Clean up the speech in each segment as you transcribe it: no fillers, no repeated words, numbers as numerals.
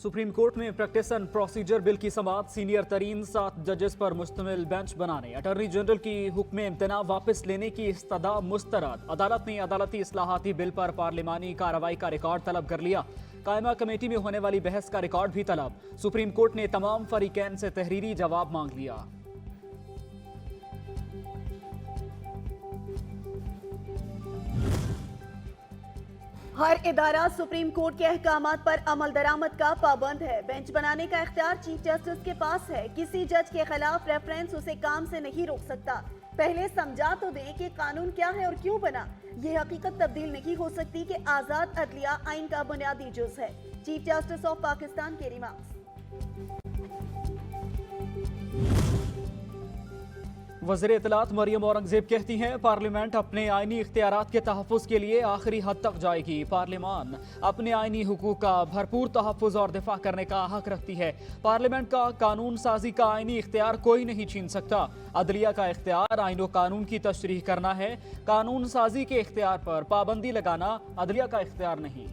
Supreme court में practice and procedure bill की समाअत senior तरीन 7 जजेस पर मुश्तमिल बेंच बनाने, अटॉर्नी जनरल की हुक्म इम्तना वापस लेने की इस्तदा मुस्तरद। अदालत ने अदालती इस्लाहाती बिल पर पार्लिमानी कार्रवाई का रिकॉर्ड तलब कर लिया। कायमा कमेटी में होने वाली बहस का रिकॉर्ड भी तलब। सुप्रीम कोर्ट ने तमाम फरीकैन से तहरीरी जवाब मांग लिया। हर इदारा सुप्रीम कोर्ट के अहकामात पर अमल दरामद का पाबंद है। बेंच बनाने का इख्तियार चीफ जस्टिस के पास है। किसी जज के खिलाफ रेफरेंस उसे काम से नहीं रोक सकता। पहले समझा तो दें कि कानून क्या है और क्यों बना। ये हकीकत तब्दील नहीं हो सकती कि आजाद अदलिया आइन का बुनियादी जुज है। चीफ जस्टिस ऑफ पाकिस्तान के रिमार्क्स। वज़ीर इत्तलात मरियम औरंगजेब कहती हैं, पार्लियामेंट अपने आइनी इख्तियारात के तहफ़्फ़ुज़ के लिए आखिरी हद तक जाएगी। पार्लियामान अपने आइनी हुकूक का भरपूर तहफ़्फ़ुज़ और दिफा करने का हक रखती है। पार्लियामेंट का कानून साजी का आइनी इख्तियार कोई नहीं छीन सकता। अदलिया का इख्तियार आइन व कानून की तशरीह करना है। कानून साजी के इख्तियार पर पाबंदी लगाना अदलिया का इख्तियार नहीं।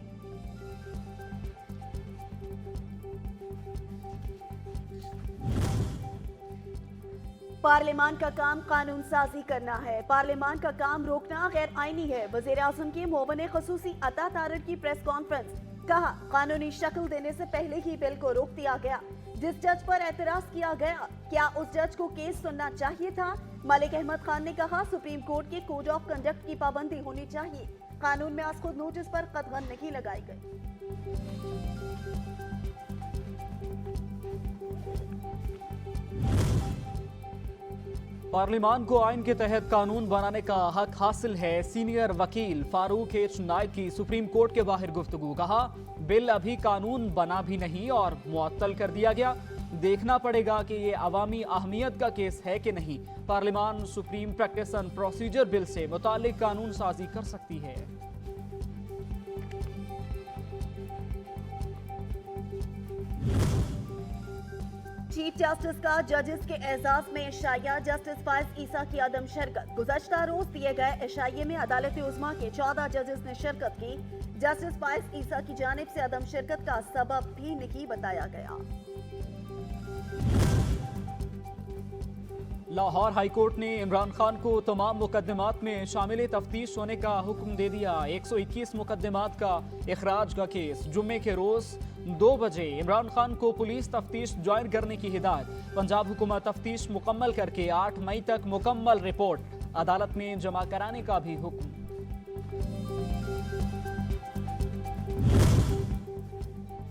पार्लियामान का काम कानून साजी करना है। पार्लियामान का काम रोकना गैर आईनी है। वज़ीर आज़म के मोबने खसूसी अता तारर की प्रेस कॉन्फ्रेंस। कहा, कानूनी शक्ल देने से पहले ही बिल को रोक दिया गया। जिस जज पर एतराज किया गया, क्या उस जज को केस सुनना चाहिए था? मलिक अहमद खान ने कहा, सुप्रीम कोर्ट के कोड ऑफ कंडक्ट की पाबंदी होनी चाहिए। कानून में आज खुद नोटिस पर कदगन नहीं लगाई गई। पार्लियामान को आइन के तहत कानून बनाने का हक हासिल है। सीनियर वकील फारूक एच नाइक की सुप्रीम कोर्ट के बाहर गुफ्तगू। कहा, बिल अभी कानून बना भी नहीं और मुअत्तल कर दिया गया। देखना पड़ेगा कि ये अवामी अहमियत का केस है कि नहीं। Parliament supreme practice and procedure bill से मुतालिक कानून साजी कर सकती है। चीफ जस्टिस का जजेस के एजाज में इशाया। जस्टिस फायज ईसा की अदम शिरकत। गुज़श्ता रोज दिए गए इशाये में अदालत उज़्मा के 14 जजेस ने शिरकत की। जस्टिस फायज ईसा की जानिब से अदम शिरकत का सबब भी नहीं बताया गया। लाहौर हाई कोर्ट ने इमरान खान को तमाम मुकदमात में शामिल तफ्तीश होने का हुक्म दे दिया। 121 मुकदमात का इखराज का केस। जुम्मे के रोज 2 बजे इमरान खान को पुलिस तफ्तीश ज्वाइन करने की हिदायत। पंजाब हुकूमत तफ्तीश मुकम्मल करके 8 मई तक मुकम्मल रिपोर्ट अदालत में जमा कराने का भी हुक्म।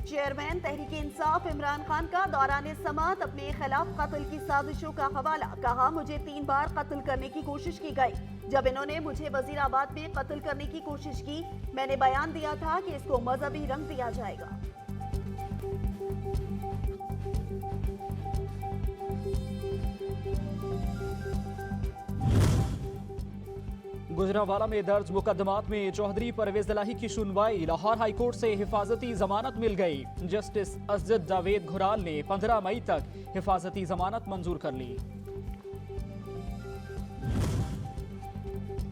चेयरमैन तहरीक इंसाफ इमरान खान का दौरान समाअत अपने खिलाफ कत्ल की साजिशों का हवाला। कहा, मुझे 3 बार कत्ल करने की कोशिश की गई। जब इन्होंने मुझे वजीराबाद में कत्ल करने की कोशिश की, मैंने बयान दिया था कि इसको मजहबी रंग दिया जाएगा। गुजरांवाला में दर्ज मुकदमात में चौधरी परवेज इलाही की सुनवाई। लाहौर हाई कोर्ट से हिफाजती जमानत मिल गई। जस्टिस असद जावेद घुराल ने 15 मई तक हिफाजती जमानत मंजूर कर ली।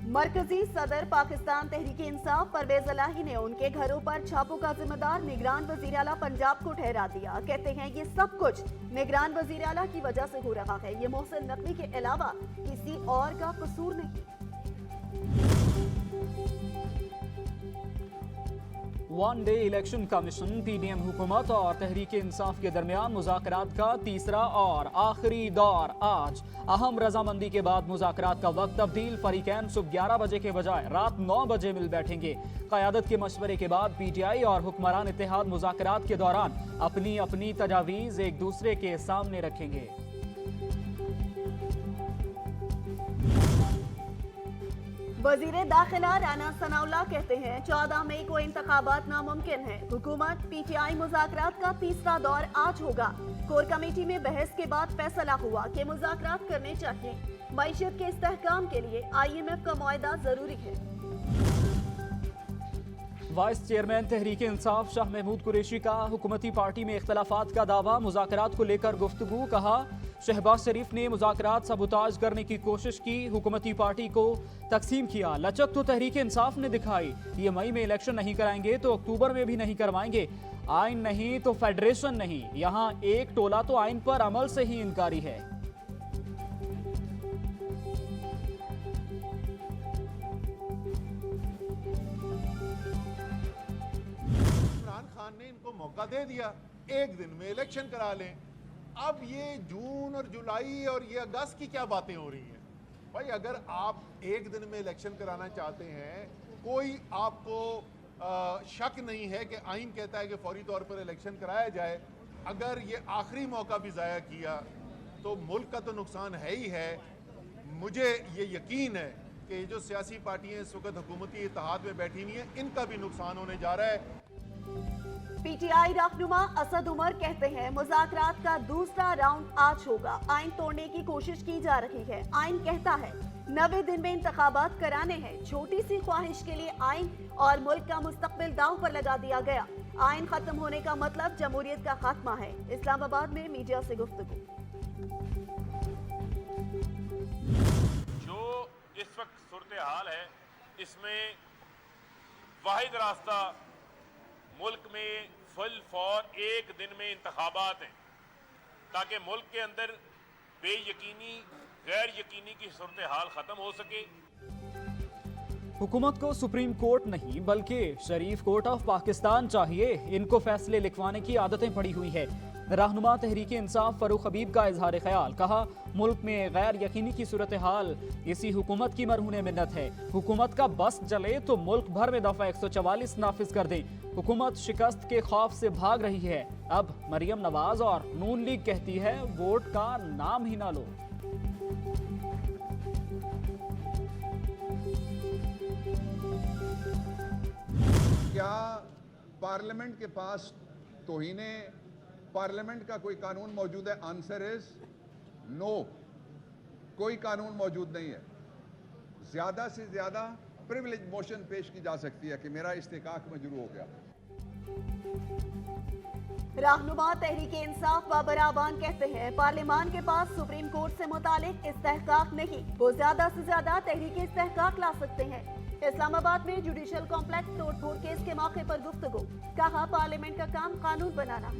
मरकजी सदर पाकिस्तान तहरीक इंसाफ परवेज इलाही ने उनके घरों पर छापों का जिम्मेदार निगरान वजीर आला पंजाब को ठहरा दिया। कहते हैं, ये सब कुछ निगरान वजीर आला की वजह से हो रहा है। ये मोहसिन नकवी के अलावा किसी और का कसूर नहीं। One day election commission PDM हुकूमत और तहरीक इंसाफ के दरमियान मुज़ाकरात का तीसरा और आखिरी दौर आज। अहम रजामंदी के बाद मुज़ाकरात का वक्त तब्दील। फरीकैन सुबह 11 बजे के बजाय रात 9 बजे मिल बैठेंगे। क़यादत के मशवरे के बाद पीटीआई और हुक्मरान इत्तेहाद मुज़ाकरात के दौरान अपनी अपनी तजावीज़ एक दूसरे के सामने रखेंगे। वजीर दाखिला राना सनाउल्लाह कहते हैं, 14 मई को इंतखाबात नामुमकिन है। हुकूमत पीटीआई मुज़ाकरात का तीसरा दौर आज होगा। कोर कमेटी में बहस के बाद फैसला हुआ कि मुज़ाकरात करने चाहिए। मईशत के इस्तेहकाम के लिए IMF का मुआहदा जरूरी है। वाइस चेयरमैन तहरीक इंसाफ शाह महमूद कुरैशी का हुकूमती पार्टी में इख्तलाफात का दावा। मुज़ाकरात को लेकर गुफ्तगू। कहा, शहबाज शरीफ ने मुज़ाकरात सबूताज करने की कोशिश की, हुकूमती पार्टी को तकसीम किया। लचक तो तहरीक इंसाफ ने दिखाई। ये मई में इलेक्शन नहीं कराएंगे तो अक्टूबर में भी नहीं करवाएंगे। आइन नहीं तो फेडरेशन नहीं। यहाँ एक टोला तो आइन पर अमल से ही इनकारी है। इमरान खान ने इनको मौका दे दिया, एक दिन में इलेक्शन करा लें। अब ये जून और जुलाई और ये अगस्त की क्या बातें हो रही हैं? भाई अगर आप एक दिन में इलेक्शन कराना चाहते हैं, कोई आपको शक नहीं है कि आइन कहता है कि फौरी तौर पर इलेक्शन कराया जाए। अगर ये आखिरी मौका भी ज़ाया किया तो मुल्क का तो नुकसान है ही है। मुझे ये यकीन है कि जो सियासी पार्टियां इस वक्त हुकूमती इत्तेहाद में बैठी हुई हैं, इनका भी नुकसान होने जा रहा है। पीटीआई रहनुमा असद उमर कहते हैं मुज़ाकरात का दूसरा राउंड आज होगा। आइन तोड़ने की कोशिश की जा रही है। आइन कहता है 90 दिन में इंतखाबात कराने हैं। छोटी सी ख्वाहिश के लिए आइन और मुल्क का मुस्तकबिल दांव पर लगा दिया गया। आइन खत्म होने का मतलब जमहूरियत का खात्मा है। इस्लामाबाद में मीडिया से गुफ्तगू। जो इस वक्त सूरत हाल है, इसमें वाहिद रास्ता मुल्क में फुल फौर एक दिन में इंतखाबात हैं, ताकि मुल्क के अंदर बेयकीनी गैर यकीनी की सूरत हाल खत्म हो सके। हुकूमत को सुप्रीम कोर्ट नहीं बल्कि शरीफ कोर्ट ऑफ पाकिस्तान चाहिए। इनको फैसले लिखवाने की आदतें पड़ी हुई है। रहनुमा तहरीक इंसाफ फरूख हबीब का इजहार ख्याल। कहा मुल्क में गैर यकीनी की सूरत हाल इसी हुकूमत की मरहून मिन्नत है। हुकूमत का बस जले तो मुल्क भर में दफा 144 नाफिज कर दें। हुकूमत शिकस्त के खौफ से भाग रही है। अब मरियम नवाज और नून लीग कहती है वोट का नाम ही ना लो। क्या पार्लियामेंट के पास तौहीने पार्लियामेंट का कोई कानून मौजूद है? Answer is no. कोई कानून मौजूद नहीं है। ज्यादा से ज्यादा प्रिविलेज मोशन पेश की जा सकती है कि मेरा इस्तेकाक मंजूर हो गया। रहनुमा तहरीक इंसाफ बाबर आबान कहते हैं पार्लियामान के पास सुप्रीम कोर्ट से मुतालिक इस्तेहकाक नहीं, वो ज्यादा से ज्यादा तहरीक इस्तेहकाक ला सकते हैं। इस्लामाबाद में जुडिशल कॉम्प्लेक्स तोड़फोड़ केस के मौके पर गुफ्तगू। कहा पार्लियामेंट का काम कानून बनाना।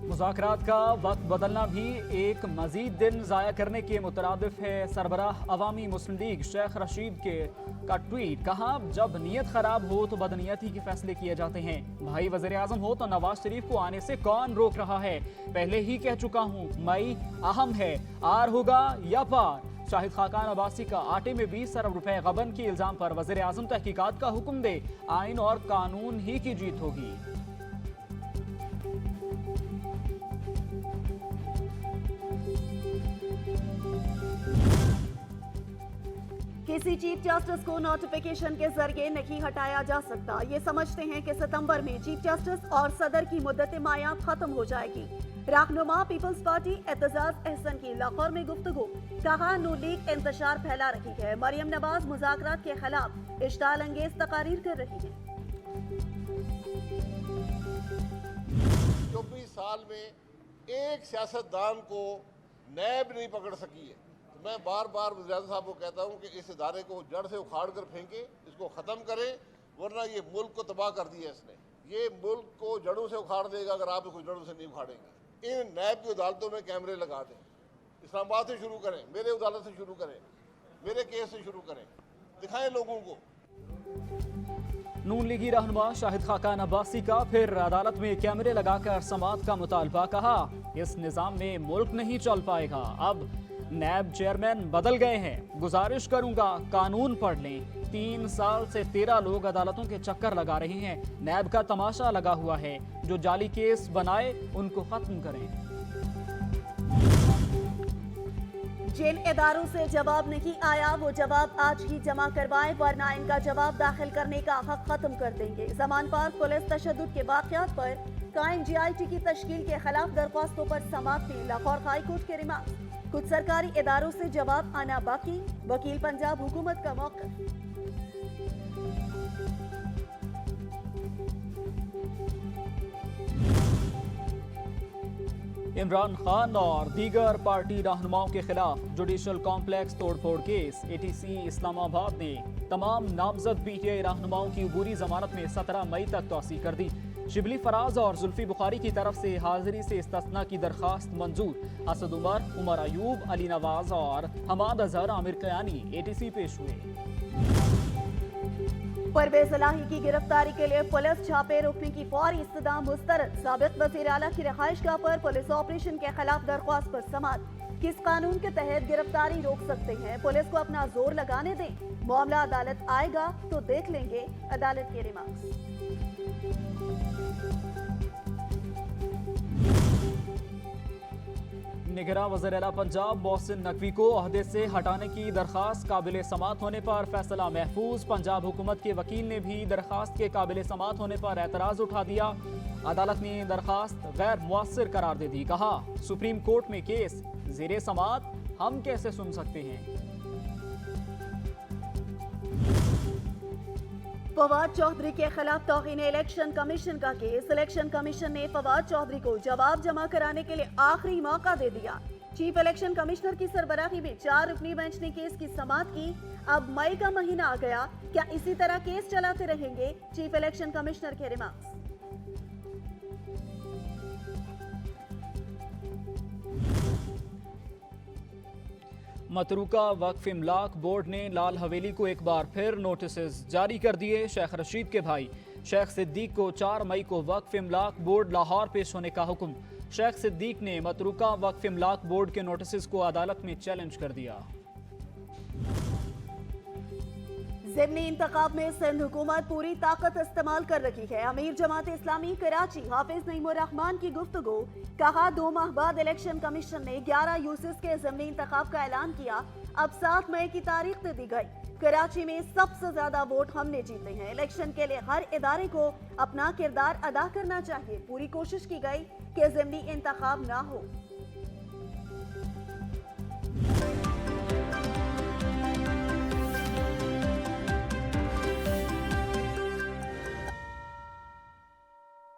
मुज़ाकरात का वक्त बदलना भी एक मजीद दिन ज़ाया करने के मुतरादिफ है। सरबराह अवामी मुस्लिम लीग शेख रशीद का ट्वीट। कहा जब नीयत खराब हो तो बदनीयती के फैसले किए जाते हैं। भाई वज़ीर आज़म हो तो नवाज शरीफ को आने से कौन रोक रहा है? पहले ही कह चुका हूँ मई अहम है, आर होगा या पार। शाहिद खाकान अब्बासी का आटे में 20 अरब रुपए गबन के इल्जाम पर वज़ीर आज़म तहकीकात का हुक्म दे। आइन और कानून ही की जीत होगी। किसी चीफ जस्टिस को नोटिफिकेशन के जरिए नहीं हटाया जा सकता। ये समझते हैं कि सितंबर में चीफ जस्टिस और सदर की मुद्दत मायाद खत्म हो जाएगी। रहनुमा पीपल्स पार्टी एतजाज अहसन की लाहौर में गुफ्तगू। कहा नून लीग इंतशार फैला रही है। मरियम नवाज मुज़ाकरात के खिलाफ इश्ताल अंगेज तकारीर कर रही है। 24 साल में एक सियासतदान को नैब नहीं पकड़ सकी है। तो मैं बार बार वज़ीर साहब को कहता हूँ कि इस इदारे को जड़ से उखाड़ कर फेंके, इसको ख़त्म करें, वरना ये मुल्क को तबाह कर दिया इसने। ये मुल्क को जड़ों से उखाड़ देगा अगर आप इसको जड़ों से नहीं उखाड़ेंगे। इन नैब की अदालतों में कैमरे लगा दें। इस्लामाबाद से शुरू करें, मेरे अदालत से शुरू करें, मेरे केस से शुरू करें, दिखाएं लोगों को। नून लीगी रहनुमा शाहिद खाकान अब्बासी का फिर अदालत में कैमरे लगाकर समाअत का मुतालबा। कहा इस निज़ाम में मुल्क नहीं चल पाएगा। अब नैब चेयरमैन बदल गए हैं। गुजारिश करूंगा कानून पढ़ लें। 3 साल से 13 लोग अदालतों के चक्कर लगा रहे हैं। नैब का तमाशा लगा हुआ है। जो जाली केस बनाए उनको खत्म करें। जिन इदारों से जवाब नहीं आया वो जवाब आज ही जमा करवाएं, वरना इनका जवाब दाखिल करने का हक खत्म कर देंगे। जमान पार्क पुलिस तशद्दुद के वाक़यात पर कायम GIT की तश्कील के खिलाफ दरख्वास्तों पर समाअत में लाहौर हाई कोर्ट के रिमार्क। कुछ सरकारी इदारों से जवाब आना बाकी। वकील पंजाब हुकूमत का मौक़िफ़। इमरान खान और दीगर पार्टी रहनुमाओं के खिलाफ जुडिशल कॉम्प्लेक्स तोड़फोड़ केस। एटीसी इस्लामाबाद ने तमाम नामजद पीटीआई रहनुमाओं की अबूरी जमानत में 17 मई तक तौसी कर दी। शिबली फराज और जुल्फी बुखारी की तरफ से हाजिरी से इस्तिस्ना की दरखास्त मंजूर। असद उमर अयूब, अली नवाज और हमाद अजहर आमिर कयानी एटीसी पेश हुए। परवेज इलाही की गिरफ्तारी के लिए पुलिस छापे रोकने की फौरी इस्तदाम मुस्तरद। साबिक वज़ीर आला की रिहाइशगाह पर पुलिस ऑपरेशन के खिलाफ दरख्वास्त पर समाअत। किस कानून के तहत गिरफ्तारी रोक सकते हैं, पुलिस को अपना जोर लगाने दें। मामला अदालत आएगा तो देख लेंगे, अदालत के रिमार्क्स। निगरां वज़ीर आला पंजाब मोहसिन नकवी को ओहदे से हटाने की दरखास्त काबिल समाअत होने पर फैसला महफूज। पंजाब हुकूमत के वकील ने भी दरखास्त के काबिल समाअत होने पर एतराज़ उठा दिया। अदालत ने दरखास्त गैर मुअस्सिर करार दे दी। कहा, सुप्रीम कोर्ट में केस ज़ेरे समाअत हम कैसे सुन सकते हैं। फवाद चौधरी के खिलाफ तौहीन इलेक्शन कमीशन का केस। इलेक्शन कमीशन ने फवाद चौधरी को जवाब जमा कराने के लिए आखिरी मौका दे दिया। चीफ इलेक्शन कमिश्नर की सरबराही में 4 रुकनी बेंच ने केस की समाअत की। अब मई का महीना आ गया, क्या इसी तरह केस चलाते रहेंगे? चीफ इलेक्शन कमिश्नर के रिमार्क्स। मतरूका वक्फ इमलाक बोर्ड ने लाल हवेली को एक बार फिर नोटिस जारी कर दिए। शेख रशीद के भाई शेख सिद्दीक को 4 मई को वक्फ इमलाक बोर्ड लाहौर पेश होने का हुक्म। शेख सिद्दीक ने मतरूका वक्फ इमलाक बोर्ड के नोटिस को अदालत में चैलेंज कर दिया। ज़िमनी इंतखाब में सिंध हुकूमत पूरी ताकत इस्तेमाल कर रही है। अमीर जमात इस्लामी कराची हाफिज नईमुर रहमान की गुफ्तगू। कहा, 2 माह बाद इलेक्शन कमीशन ने 11 यूसिस के ज़िमनी इंतखाब का ऐलान किया। अब 7 मई की तारीख दे दी गई। कराची में सबसे ज्यादा वोट हमने जीते हैं। इलेक्शन के लिए हर इदारे को अपना किरदार अदा करना चाहिए। पूरी कोशिश की गई कि ज़िमनी इंतखाब ना हो।